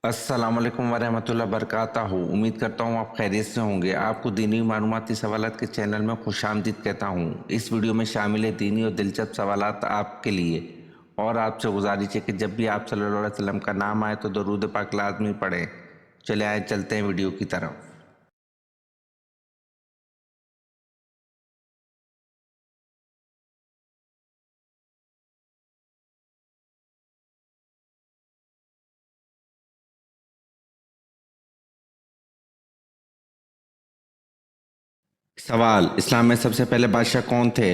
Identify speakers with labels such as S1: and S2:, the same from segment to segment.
S1: अस्सलाम वालेकुम वरहमतुल्लाहि वबरकातुहू। उम्मीद करता हूँ आप खैरियत से होंगे। आपको दीनी मालूमाती सवालात के चैनल में खुशामदीद कहता हूँ। इस वीडियो में शामिल है दीनी और दिलचस्प सवालात आपके लिए। और आपसे गुजारिश है कि जब भी आप सल्लल्लाहु अलैहि वसल्लम का नाम आए तो दरूद पाक लाजमी पढ़ें। चले आए चलते हैं वीडियो की तरफ। सवाल: इस्लाम में सबसे पहले बादशाह कौन थे?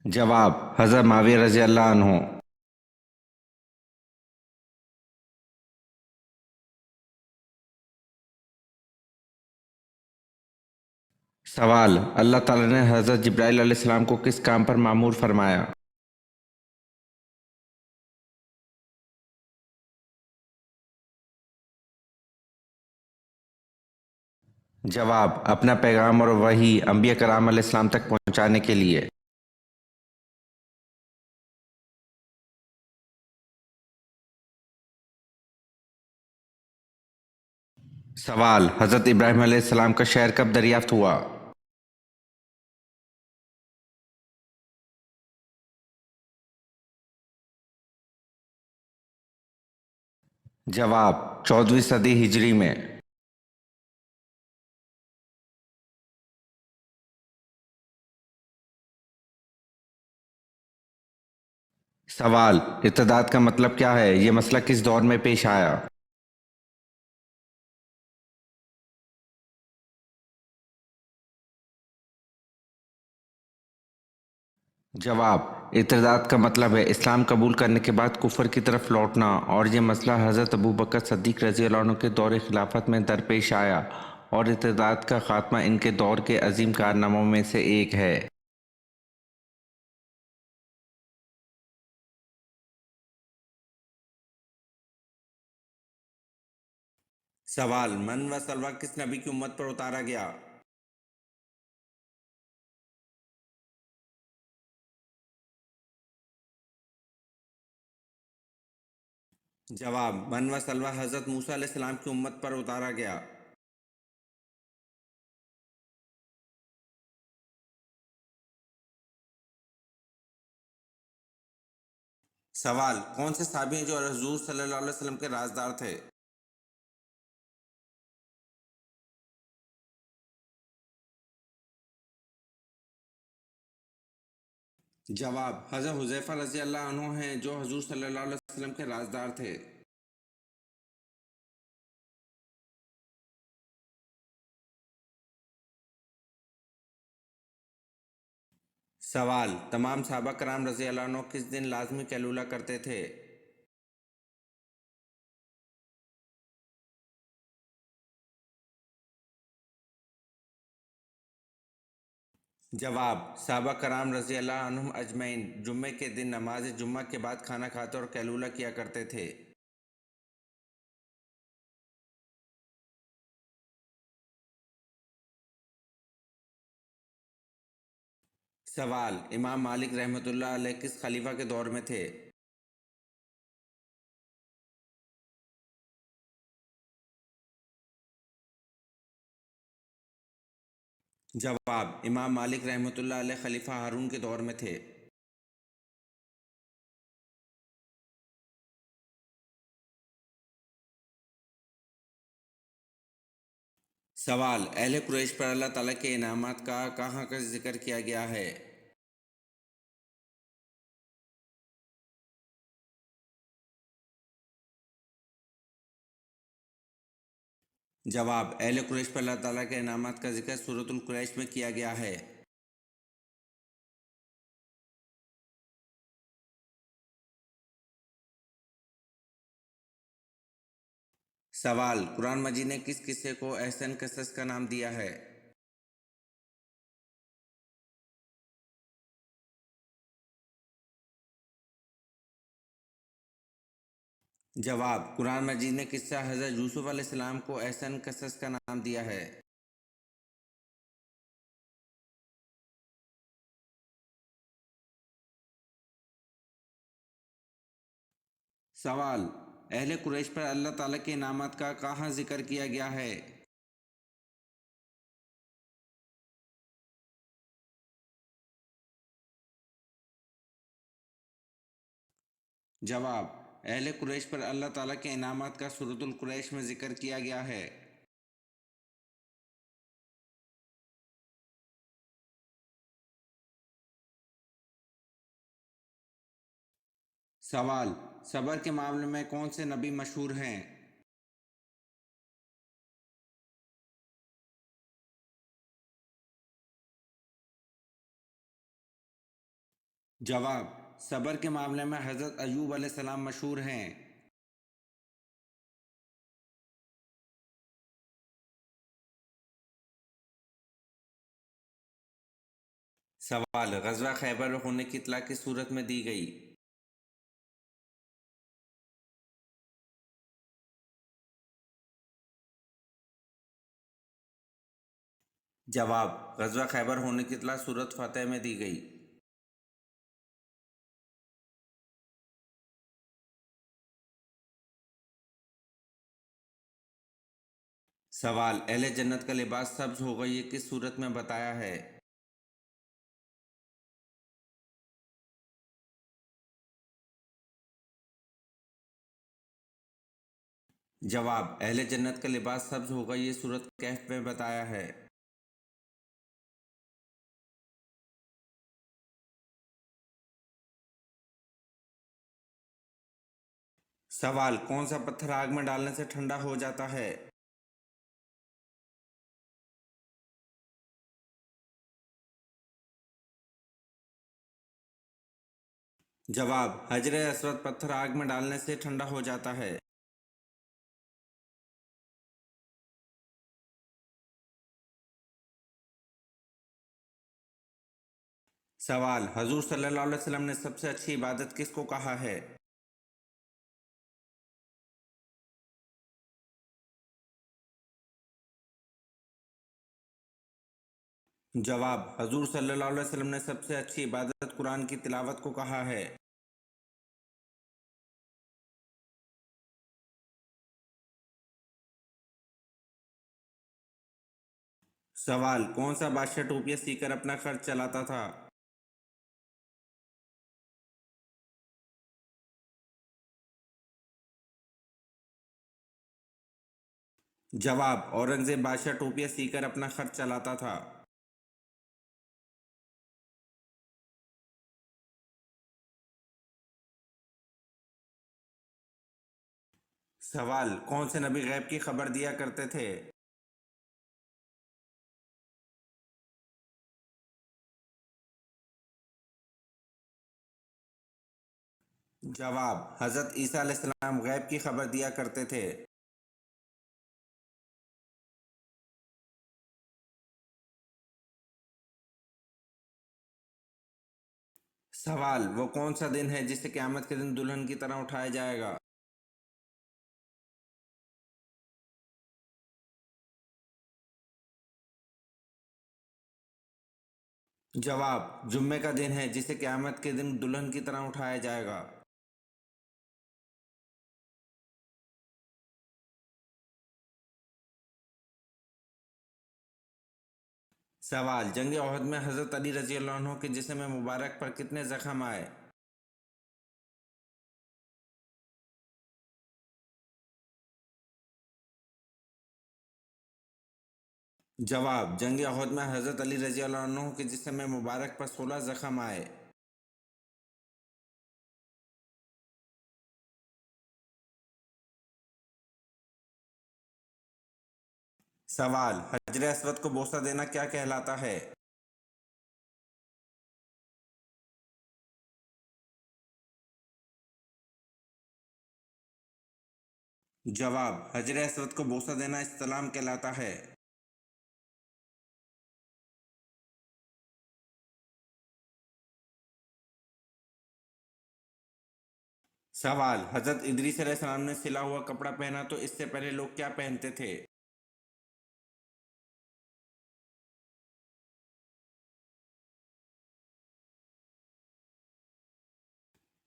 S1: जवाब: हज़रत मुआविया रज़ी अल्लाह अन्हु। सवाल: अल्लाह ताला ने हज़रत जिब्राइल अलैहिस्सलाम को किस काम पर मामूर फरमाया? जवाब: अपना पैगाम और वही अंबिया कराम अलैहिस्सलाम तक पहुंचाने के लिए। सवाल: हज़रत इब्राहीम अलैहिस्सलाम का शहर कब दरियाफ्त हुआ? जवाब: 14वीं सदी हिजरी में। सवाल: इर्तिदाद का मतलब क्या है? ये मसला किस दौर में पेश आया? जवाब: इर्तिदाद का मतलब है इस्लाम कबूल करने के बाद कुफर की तरफ लौटना, और ये मसला हज़रत अबू बकर सिद्दीक़ रज़ी अल्लाह अन्हु के दौर खिलाफत में दरपेश आया, और इर्तिदाद का खात्मा इनके दौर के अजीम कारनामों में से एक है। सवाल: मन व सलवा किस नबी की उम्मत पर उतारा गया? जवाब: मन व सलवा हज़रत मूसा अलैहिस्सलाम की उम्मत पर उतारा गया। सवाल: कौन से सहाबी हैं जो हुजूर सल्लल्लाहु अलैहि वसल्लम के राजदार थे? जवाब: हज़रत हुज़ैफा रज़ी अल्लाह अन्हु हैं जो हुजूर सल्लल्लाहु अलैहि वसल्लम के राजदार थे। सवाल: तमाम सहाबा कराम रज़ी अल्लाह अन्हु किस दिन लाजमी कैलूला करते थे? जवाब: सहाबा कराम रज़ी अल्लाह अन्हुम अजमईन जुम्मे के दिन नमाज जुम्मा के बाद खाना खाते और कैलूला किया करते थे। सवाल: इमाम मालिक रहमतुल्लाह अलैह किस खलीफा के दौर में थे? जवाब: इमाम मालिक रहमतुल्लाह अलैह खलीफा हारून के दौर में थे। सवाल: अहले कुरैश पर अल्लाह ताला के इनामात का कहाँ का जिक्र किया गया है? जवाब: अहले कुरैश पर अल्लाह ताला के इनामात का जिक्र सूरतुल कुरैश में किया गया है। सवाल: कुरान मजीद ने किस किस्से को अहसन कसस का नाम दिया है? जवाब: कुरान मजीद ने किस्सा हज़रत यूसुफ अलैहिस्सलाम को अहसन कसस का नाम दिया है। सवाल: अहले कुरैश पर अल्लाह ताला के इनामात का कहाँ जिक्र किया गया है? जवाब: अहले कुरैश पर अल्लाह ताला के इनामात का सूरतुल कुरैश में जिक्र किया गया है। सवाल: सबर के मामले में कौन से नबी मशहूर हैं? जवाब: सबर के मामले में हज़रत अय्यूब अलैहिस्सलाम मशहूर हैं। सवाल: ग़ज़वा खैबर होने की इत्तला किस सूरत में दी गई? जवाब: ग़ज़वा खैबर होने की इत्तला सूरत फ़तह में दी गई। सवाल: अहले जन्नत का लिबास सब्ज़ होगा, ये किस सूरत में बताया है? जवाब: अहले जन्नत का लिबास सब्ज़ होगा, ये सूरत कहफ में बताया है। सवाल: कौन सा पत्थर आग में डालने से ठंडा हो जाता है? जवाब: हजर अस्वद पत्थर आग में डालने से ठंडा हो जाता है। सवाल: हजूर सल्लल्लाहु अलैहि वसल्लम ने सबसे अच्छी इबादत किसको कहा है? जवाब: हजूर सल्लल्लाहु अलैहि वसल्लम ने सबसे अच्छी इबादत कुरान की तिलावत को कहा है। सवाल: कौन सा बादशाह टोपियां सीकर अपना खर्च चलाता था? जवाब: औरंगजेब बादशाह टोपियां सीकर अपना खर्च चलाता था। सवाल: कौन से नबी गैब की खबर दिया करते थे? जवाब: हजरत ईसा अलैहिस्सलाम गैब की खबर दिया करते थे। सवाल: वो कौन सा दिन है जिसे क़यामत के दिन दुल्हन की तरह उठाया जाएगा? जवाब: जुम्मे का दिन है जिसे क़यामत के दिन दुल्हन की तरह उठाया जाएगा। सवाल: जंग ओहद में हजरत अली रजी अल्लाह अन्हु के जिस्म मुबारक पर कितने जख्म आए? जवाब: जंग ओहद में हजरत अली रजी अल्लाह अन्हु के जिस्म मुबारक पर 16 जख्म आए। सवाल: हजर अस्वद को बोसा देना क्या कहलाता है? जवाब: हजर अस्वद को बोसा देना इस्लाम कहलाता है। सवाल: हजरत इदरीस अलैहिस्सलाम ने सिला हुआ कपड़ा पहना तो इससे पहले लोग क्या पहनते थे?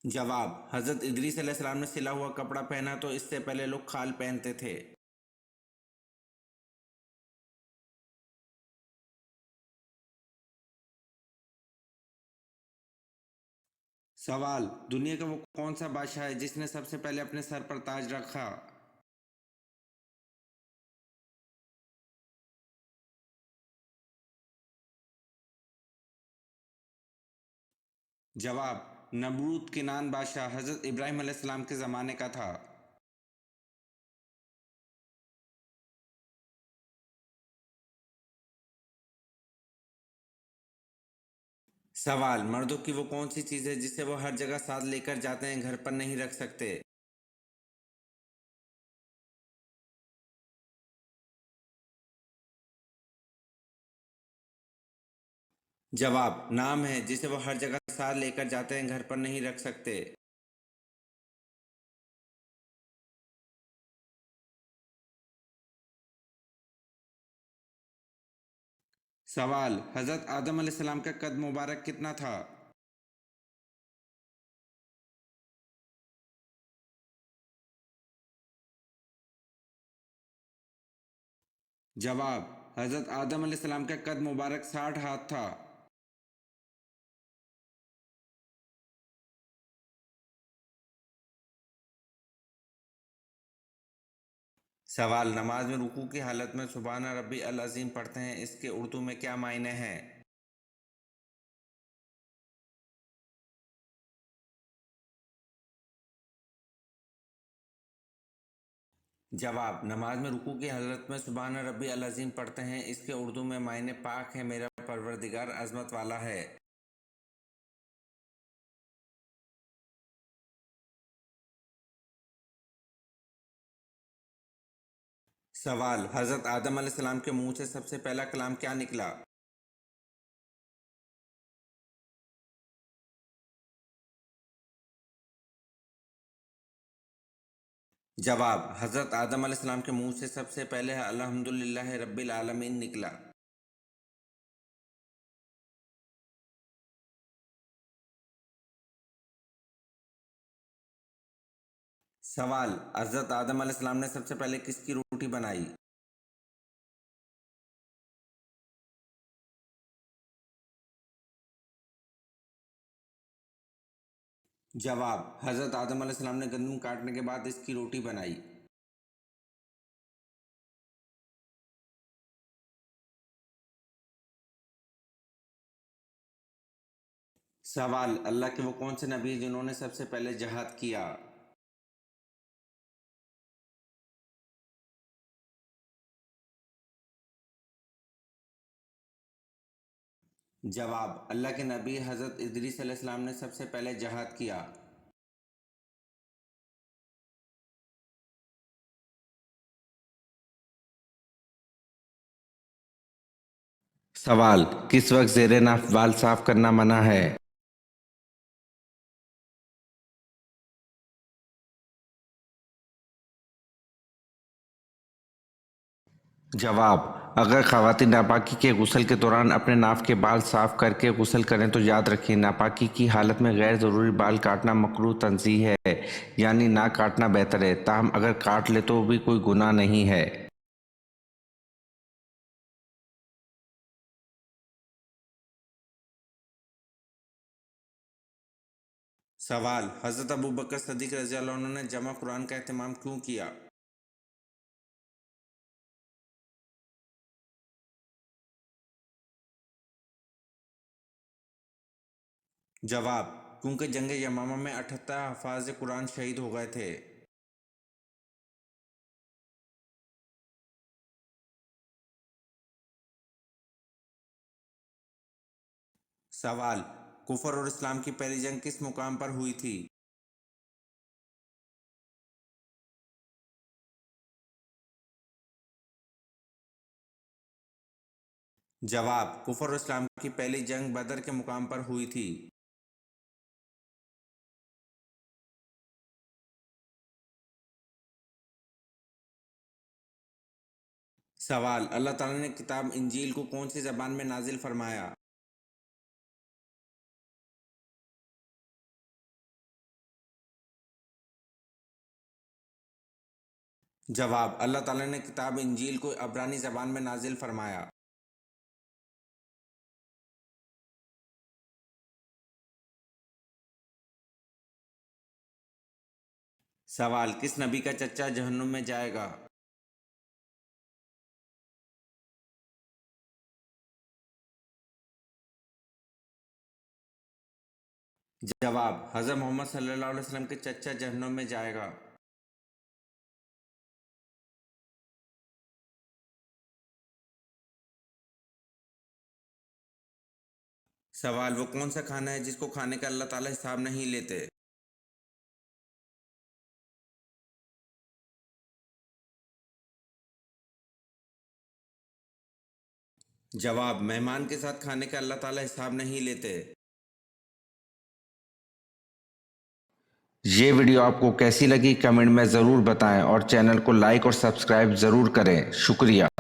S1: जवाब, हजरत इदरीस अलैहिस्सलाम ने सिला हुआ कपड़ा पहना तो इससे पहले लोग खाल पहनते थे। सवाल, दुनिया का वो कौन सा बादशाह है जिसने सबसे पहले अपने सर पर ताज रखा? जवाब, नमरूद किनान बादशाह हजरत इब्राहिम अलैहिस्सलाम के ज़माने का था। सवाल, मर्दों की वो कौन सी चीज़ है जिसे वो हर जगह साथ लेकर जाते हैं, घर पर नहीं रख सकते? जवाब, नाम है जिसे वो हर जगह साथ लेकर जाते हैं, घर पर नहीं रख सकते। सवाल, हजरत आदम अलैहिस्सलाम का कद मुबारक कितना था? जवाब, हजरत आदम अलैहिस्सलाम का कद मुबारक 60 हाथ था। सवाल, नमाज में रुकू की हालत में सुबहान रब्बी अल अज़ीम पढ़ते हैं, इसके उर्दू में क्या मायने हैं? जवाब, नमाज में रुकू की हालत में सुबहान रब्बी अल अज़ीम पढ़ते हैं, इसके उर्दू में मायने पाक है मेरा परवरदिगार अज़मत वाला है। सवाल, हजरत आदम अलैहिस्सलाम के मुंह से सबसे पहला कलाम क्या निकला? जवाब, हजरत आदम अलैहिस्सलाम के मुंह से सबसे पहले अल्हम्दुलिल्लाह रब्बिल आलमीन निकला। सवाल, हजरत आदम अलैहिस्सलाम ने सबसे पहले किसकी रोटी बनाई? जवाब, हजरत आदम अलैहिस्सलाम ने गंदम काटने के बाद इसकी रोटी बनाई। सवाल, अल्लाह के वो कौन से नबी हैं जिन्होंने सबसे पहले जहाद किया? जवाब, अल्लाह के नबी हजरत इदरीस अलैहिस्सलाम ने सबसे पहले जहाद किया। सवाल, किस वक्त ज़ेरे नाफ बाल साफ करना मना है? जवाब, अगर ख़वातीन नापाकी के गुस्ल के दौरान अपने नाफ के बाल साफ करके गुस्ल करें तो याद रखें नापाकी की हालत में गैर ज़रूरी बाल काटना मकरूह तंज़ीह है, यानी ना काटना बेहतर है, ताहम अगर काट ले तो भी कोई गुनाह नहीं है। सवाल, हज़रत अबू बकर सदीक रज़ी अल्लाह अन्हु ने जमा कुरान का एहतमाम क्यों किया? जवाब, क्योंकि जंग यमामा में 78 हफ़ाज़ कुरान शहीद हो गए थे। सवाल, कुफर और इस्लाम की पहली जंग किस मुकाम पर हुई थी? जवाब, कुफर और इस्लाम की पहली जंग बदर के मुकाम पर हुई थी। सवाल, अल्लाह ताला ने किताब इंजील को कौन सी ज़बान में नाजिल फरमाया? جواب: اللہ تعالیٰ نے کتاب انجیل کو عبرانی زبان میں نازل فرمایا۔ سوال: کس نبی کا چچا جہنم میں جائے گا؟ جواب: حضرت محمد صلی اللہ علیہ وسلم کے چچا جہنم میں جائے گا۔ سوال: وہ کون سا کھانا ہے جس کو کھانے کا اللہ تعالیٰ حساب نہیں لیتے؟ جواب: مہمان کے ساتھ کھانے کا اللہ تعالیٰ حساب نہیں لیتے۔ یہ ویڈیو آپ کو کیسی لگی کمنٹ میں ضرور بتائیں اور چینل کو لائک اور سبسکرائب ضرور کریں۔ شکریہ۔